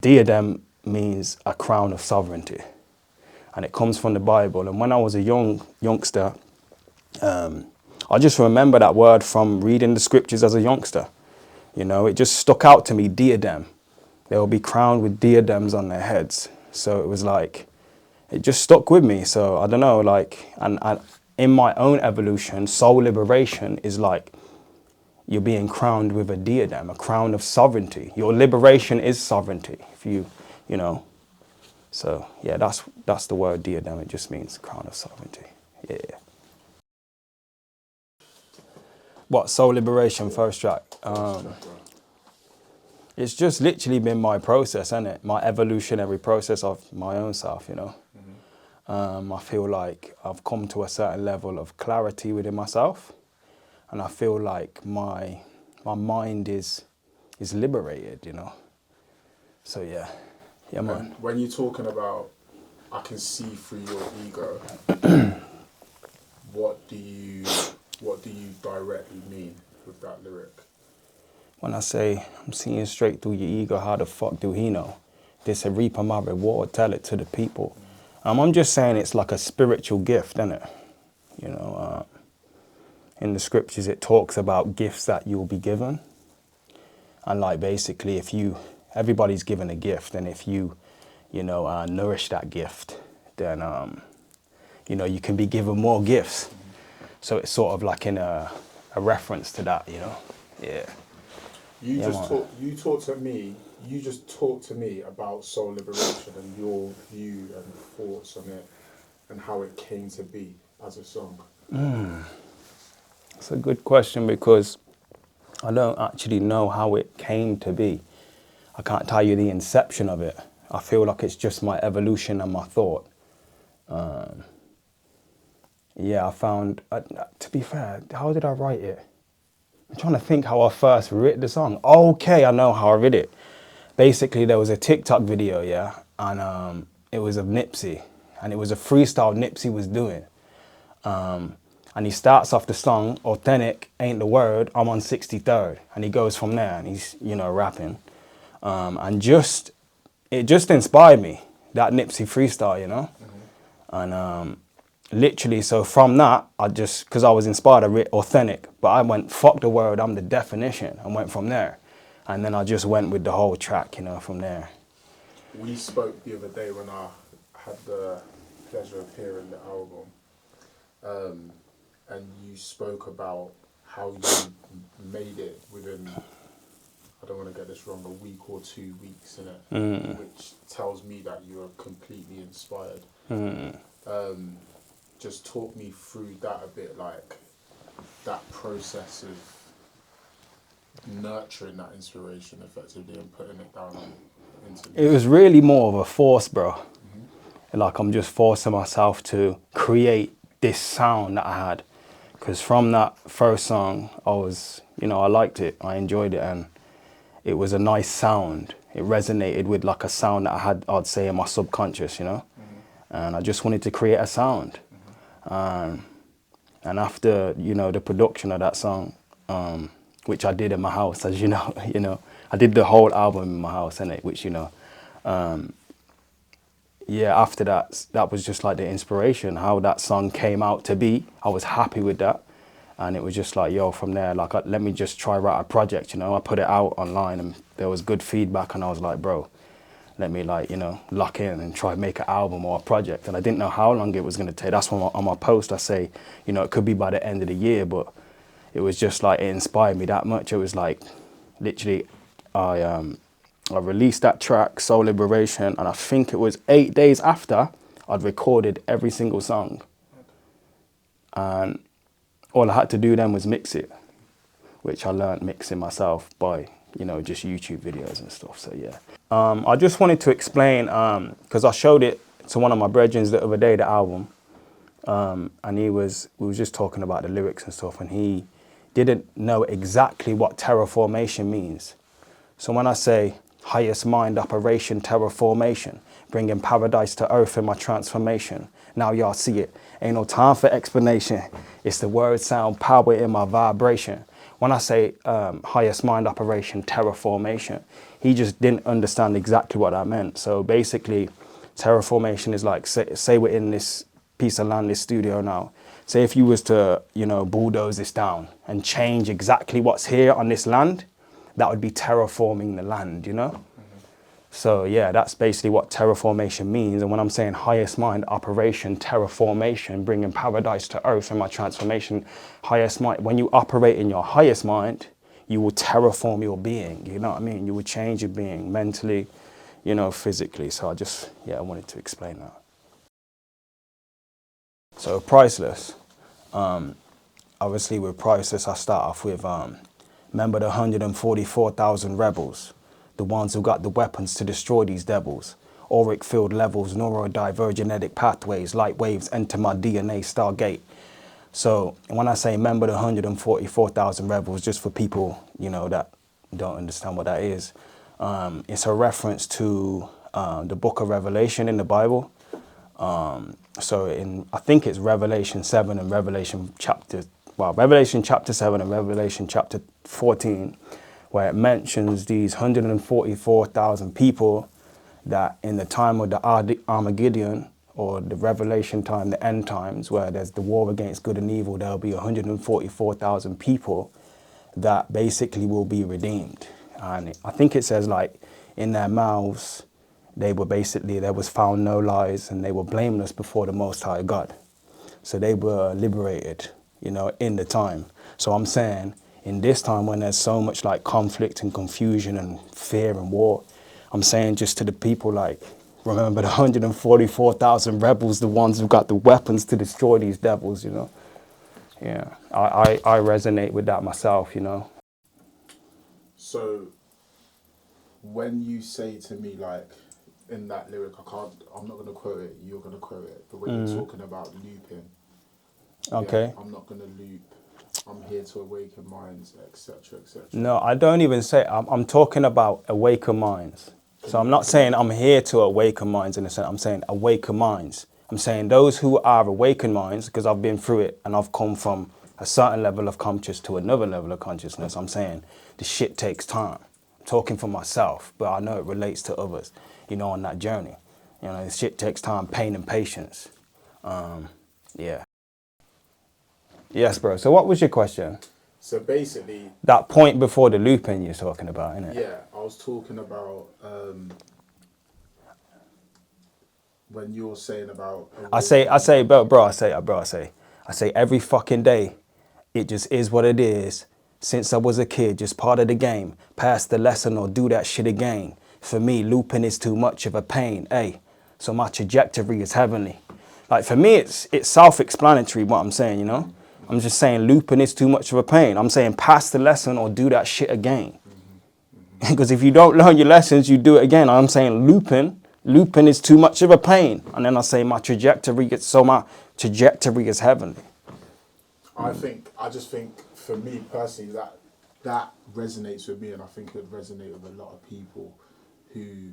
Diadem means a crown of sovereignty, and it comes from the Bible. And when I was a youngster, I just remember that word from reading the scriptures as a youngster. You know, it just stuck out to me, diadem. They will be crowned with diadems on their heads. So it was like, it just stuck with me. So I don't know, like, and in my own evolution, soul liberation is like, you're being crowned with a diadem, a crown of sovereignty. Your liberation is sovereignty, if you know. So yeah, that's the word diadem. It just means crown of sovereignty. Yeah. What, soul liberation, first track? It's just literally been my process, isn't it? My evolutionary process of my own self, you know. I feel like I've come to a certain level of clarity within myself, and I feel like my mind is liberated, you know. So yeah, man. When you're talking about, I can see through your ego, what do you directly mean with that lyric? When I say I'm seeing straight through your ego, how the fuck do he know? This a reap of my reward, tell it to the people. I'm just saying it's like a spiritual gift, isn't it? You know, in the scriptures it talks about gifts that you'll be given. And like basically everybody's given a gift, and if you nourish that gift, then, you can be given more gifts. So it's sort of like in a reference to that, you know? Yeah. You just talked to me about soul liberation and your view and thoughts on it and how it came to be as a song. It's a good question, because I don't actually know how it came to be. I can't tell you the inception of it. I feel like it's just my evolution and my thought. Yeah, I found, to be fair, how did I write it? I'm trying to think how I first wrote the song. Okay, I know how I wrote it. Basically, there was a TikTok video, yeah, and it was of Nipsey, and it was a freestyle Nipsey was doing. And he starts off the song, authentic ain't the word, I'm on 63rd. And he goes from there, and he's, rapping. And it just inspired me, that Nipsey freestyle, you know? And literally, so from that, because I was inspired, I wrote authentic, but I went, fuck the word, I'm the definition, and went from there. And then I just went with the whole track, from there. We spoke the other day when I had the pleasure of hearing the album, and you spoke about how you made it within, I don't want to get this wrong, a week or 2 weeks, innit? Which tells me that you are completely inspired. Just talk me through that a bit, like that process of nurturing that inspiration effectively and putting it down into it was really more of a force, bro. Like I'm just forcing myself to create this sound that I had, because from that first song I was, I liked it, I enjoyed it, and it was a nice sound. It resonated with like a sound that I had, I'd say, in my subconscious, and I just wanted to create a sound. And after, the production of that song, which I did in my house, as you know, I did the whole album in my house, innit, which, after that was just like the inspiration, how that song came out to be. I was happy with that. And it was just like, from there, like, let me just try write a project, I put it out online and there was good feedback, and I was like, bro, let me lock in and try make an album or a project. And I didn't know how long it was going to take. That's when on my post I say, it could be by the end of the year, but it was just like, it inspired me that much. It was like, literally, I released that track, Soul Liberation, and I think it was 8 days after I'd recorded every single song. And all I had to do then was mix it, which I learned mixing myself by, just YouTube videos and stuff, so yeah. I just wanted to explain, because I showed it to one of my brethren the other day, the album, and we was just talking about the lyrics and stuff, and he didn't know exactly what terraformation means. So when I say highest mind operation terraformation, bringing paradise to earth in my transformation, now y'all see it. Ain't no time for explanation. It's the word sound power in my vibration. when I say highest mind operation terraformation, he just didn't understand exactly what that meant. So basically, terraformation is like, say we're in this piece of land, this studio now. Say if you was to, you know, bulldoze this down and change exactly what's here on this land, that would be terraforming the land, you know? So yeah, that's basically what terraformation means. And when I'm saying highest mind operation, terraformation, bringing paradise to earth in my transformation, highest mind, when you operate in your highest mind, you will terraform your being, you know what I mean? You will change your being mentally, you know, physically. So I wanted to explain that. So priceless. Obviously with priceless, I start off with, remember the 144,000 rebels, the ones who got the weapons to destroy these devils. Auric field levels, neurodivergenetic pathways, light waves enter my DNA stargate. So when I say remember the 144,000 rebels, just for people, you know, that don't understand what that is, it's a reference to the book of Revelation in the Bible. I think it's Revelation 7 and Revelation chapter 7 and Revelation chapter 14, where it mentions these 144,000 people that in the time of the Armageddon, or the Revelation time, the end times, where there's the war against good and evil, there'll be 144,000 people that basically will be redeemed. And I think it says, like, in their mouths, there was found no lies, and they were blameless before the Most High God. So they were liberated, you know, in the time. So I'm saying, in this time when there's so much like conflict and confusion and fear and war, I'm saying just to the people, like, remember the 144,000 rebels, the ones who got the weapons to destroy these devils, you know. Yeah, I resonate with that myself, you know. So when you say to me, like, in that lyric, I'm not going to quote it, you're going to quote it, but when you're talking about looping, Okay. yeah, I'm not going to loop, I'm here to awaken minds, etc., etc. No, I don't even say, I'm talking about awaken minds. So I'm not saying I'm here to awaken minds in a sense, I'm saying awaken minds. I'm saying those who are awakened minds, because I've been through it and I've come from a certain level of consciousness to another level of consciousness. I'm saying the shit takes time. I'm talking for myself, but I know it relates to others, you know, on that journey. You know, the shit takes time, pain and patience. Yeah. Yes, bro. So what was your question? So basically, That point before the looping you're talking about, innit? yeah, I was talking about when you're saying about I say, every fucking day, it just is what it is. Since I was a kid, just part of the game. Pass the lesson or do that shit again. For me, looping is too much of a pain, so my trajectory is heavenly. Like, for me, it's self-explanatory what I'm saying, you know? I'm just saying looping is too much of a pain. I'm saying pass the lesson or do that shit again. Because if you don't learn your lessons, you do it again. I'm saying looping is too much of a pain. And then I say my trajectory is heavenly. I just think for me personally that resonates with me, and I think it would resonate with a lot of people who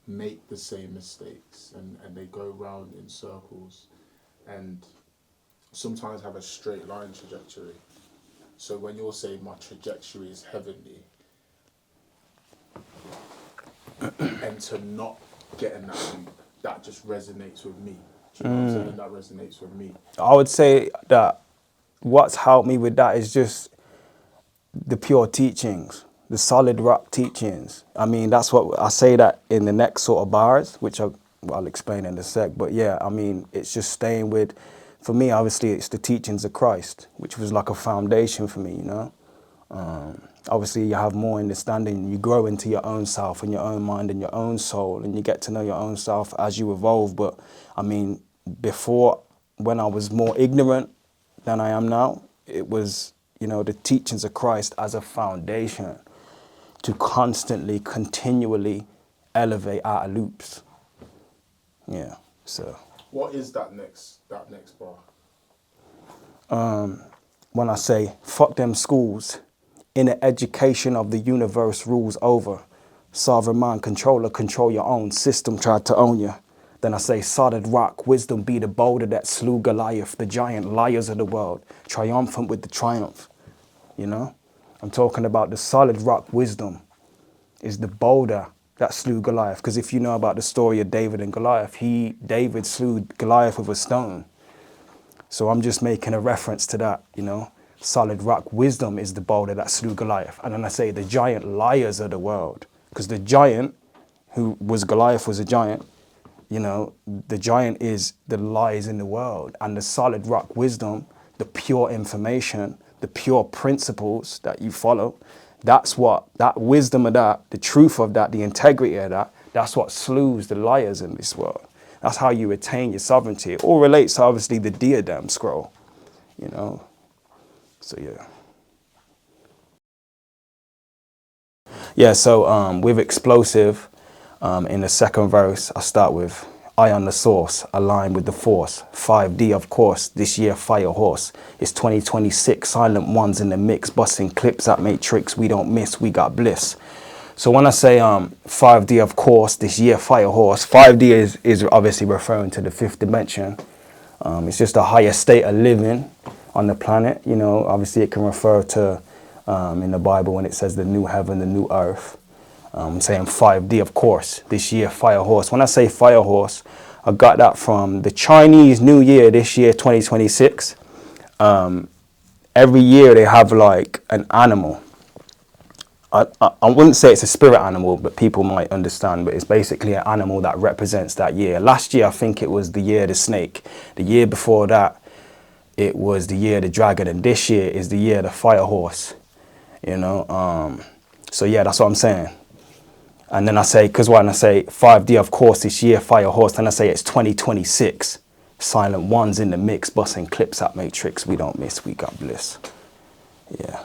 make the same mistakes and they go round in circles and sometimes have a straight line trajectory. So when you're saying my trajectory is heavenly, and to not get in that loop, that just resonates with me. Do you know what I'm saying? That resonates with me. I would say that what's helped me with that is just the pure teachings, the solid rock teachings. I mean, that's what I say that in the next sort of bars, which I'll explain in a sec. But yeah, I mean, it's just staying with, for me, obviously, it's the teachings of Christ, which was like a foundation for me, you know. Obviously, you have more understanding. You grow into your own self and your own mind and your own soul, and you get to know your own self as you evolve. But I mean, before, when I was more ignorant than I am now, it was, you know, the teachings of Christ as a foundation to constantly, continually elevate out of loops. Yeah. So. What is that next bar? When I say fuck them schools. Inner education of the universe rules over. Sovereign mind controller, control your own. System tried to own you. Then I say solid rock, wisdom be the boulder that slew Goliath, the giant liars of the world, triumphant with the triumph. you know? I'm talking about the solid rock wisdom is the boulder that slew Goliath. Because if you know about the story of David and Goliath, David slew Goliath with a stone. So I'm just making a reference to that, you know. Solid rock wisdom is the boulder that slew Goliath. And then I say the giant liars of the world. Because the giant, who was Goliath was a giant, you know, the giant is the lies in the world. And the solid rock wisdom, the pure information, the pure principles that you follow, that's what, that wisdom of that, the truth of that, the integrity of that, that's what slews the liars in this world. That's how you attain your sovereignty. It all relates to obviously the Diadem scroll, you know. So yeah. Yeah, so with explosive, in the second verse, I start with, I on the source, align with the force. 5D, of course, this year fire horse. It's 2026, silent ones in the mix, busting clips that make tricks we don't miss, we got bliss. So when I say 5D, of course, this year fire horse, 5D is obviously referring to the fifth dimension. It's just a higher state of living on the planet. You know, obviously it can refer to, in the Bible when it says the new heaven, the new earth. I'm saying 5D, of course, this year fire horse. When I say fire horse, I got that from the Chinese New Year this year, 2026. Every year they have like an animal. I wouldn't say it's a spirit animal, but people might understand. But it's basically an animal that represents that year. Last year, I think it was the year of the snake. The year before that, it was the year of the dragon. And this year is the year of the fire horse. You know, so yeah, that's what I'm saying. And then I say, because when I say 5D, of course, this year fire horse, then I say it's 2026. Silent ones in the mix, busting clips at Matrix. We don't miss, we got bliss. Yeah.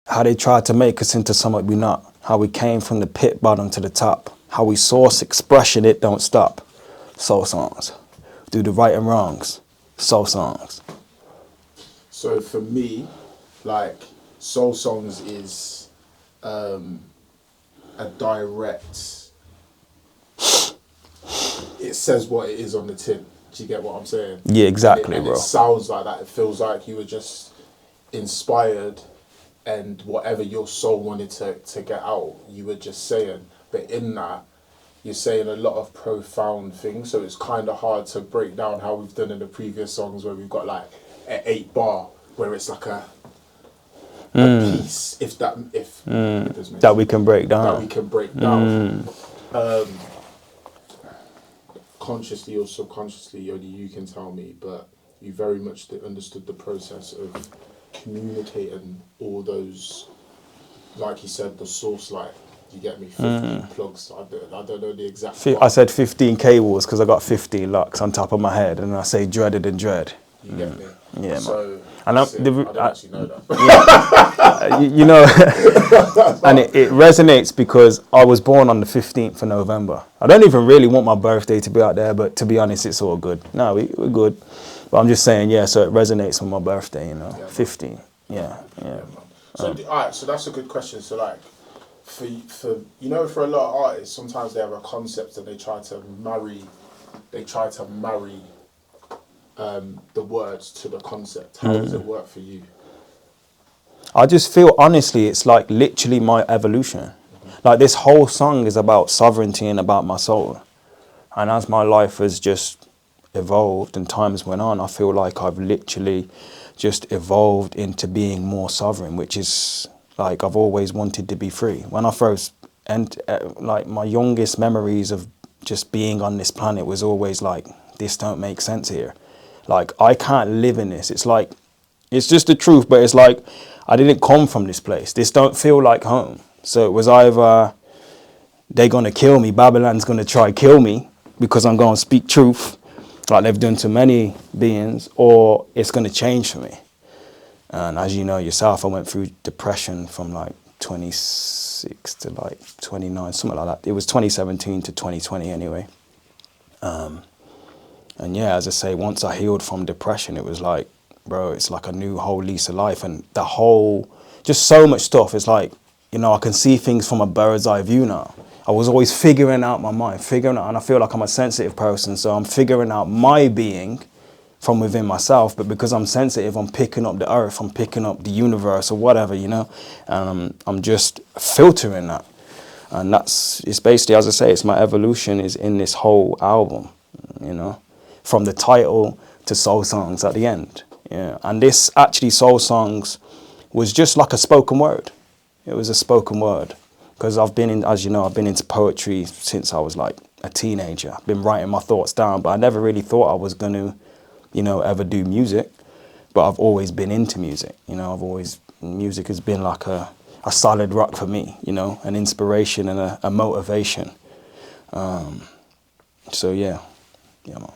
How they tried to make us into something we not. How we came from the pit bottom to the top. How we source expression, it don't stop. Soul songs. Do the right and wrongs. Soul songs. So for me, like, soul songs is a direct, it says what it is on the tin. Do you get what I'm saying? Yeah, exactly, bro. It sounds like that. It feels like you were just inspired, and whatever your soul wanted to get out, you were just saying. But in that, you're saying a lot of profound things. So it's kind of hard to break down how we've done in the previous songs where we've got like an 8-bar, where it's like a piece, that we can break down. That we can break down. Consciously or subconsciously, only you can tell me, but you very much understood the process of communicating all those, like you said, the source light. You get me? 15 plugs. I don't know the exact. I said 15 cables because I got 15 locks on top of my head, and I say dreaded and dread. You get me? Yeah, so, man. And I don't actually know that. Yeah, you know, and it resonates because I was born on the 15th of November. I don't even really want my birthday to be out there, but to be honest, it's all good. No, we're good. But I'm just saying, yeah, so it resonates with my birthday, you know, 15. Yeah. So, all right, so that's a good question. So, like, for you know, for a lot of artists, sometimes they have a concept and they try to marry the words to the concept. How does it work for you? I just feel, honestly, it's like literally my evolution. Like, this whole song is about sovereignty and about my soul. And as my life has just evolved and times went on, I feel like I've literally just evolved into being more sovereign, which is like, I've always wanted to be free. When I first, like, my youngest memories of just being on this planet was always like, this don't make sense here. Like, I can't live in this. It's like, it's just the truth, but it's like, I didn't come from this place. This don't feel like home. So it was either they're going to kill me, Babylon's going to try kill me because I'm going to speak truth, like they've done to many beings, or it's going to change for me. And as you know yourself, I went through depression from like 26 to like 29, something like that. It was 2017 to 2020 anyway. And yeah, as I say, once I healed from depression, it was like, bro, it's like a new whole lease of life. And the whole, just so much stuff. It's like, you know, I can see things from a bird's eye view now. I was always figuring out my mind, and I feel like I'm a sensitive person. So I'm figuring out my being from within myself, but because I'm sensitive, I'm picking up the earth, I'm picking up the universe or whatever, you know, and I'm just filtering that. And it's basically, as I say, it's my evolution is in this whole album, you know, from the title to soul songs at the end. Yeah. And this actually soul songs was just like a spoken word. It was a spoken word. Because I've been in, as you know, I've been into poetry since I was like a teenager. I've been writing my thoughts down, but I never really thought I was going to, you know, ever do music. But I've always been into music. You know, music has been like a solid rock for me, you know, an inspiration and a motivation. So yeah, man.